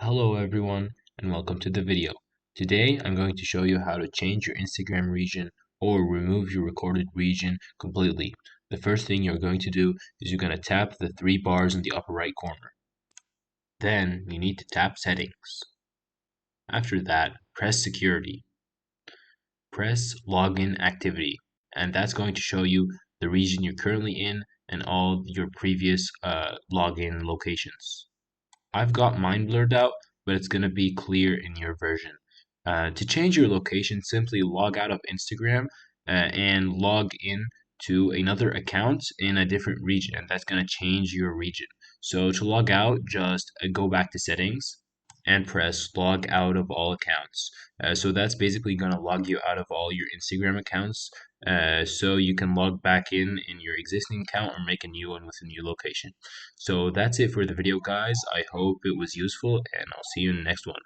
Hello everyone and welcome to the video. Today I'm going to show you how to change your Instagram region or remove your recorded region completely. The first thing you're going to do is you're going to tap the three bars in the upper right corner. Then you need to tap settings. After that, press security. Press login activity, and that's going to show you the region you're currently in and all your previous login locations. I've got mine blurred out, but it's going to be clear in your version. To change your location, simply log out of Instagram and log in to another account in a different region, and that's going to change your region. So to log out, just go back to settings and press log out of all accounts. So that's basically going to log you out of all your Instagram accounts so you can log back in your existing account or make a new one with a new location. So that's it for the video, guys. I hope it was useful, and I'll see you in the next one.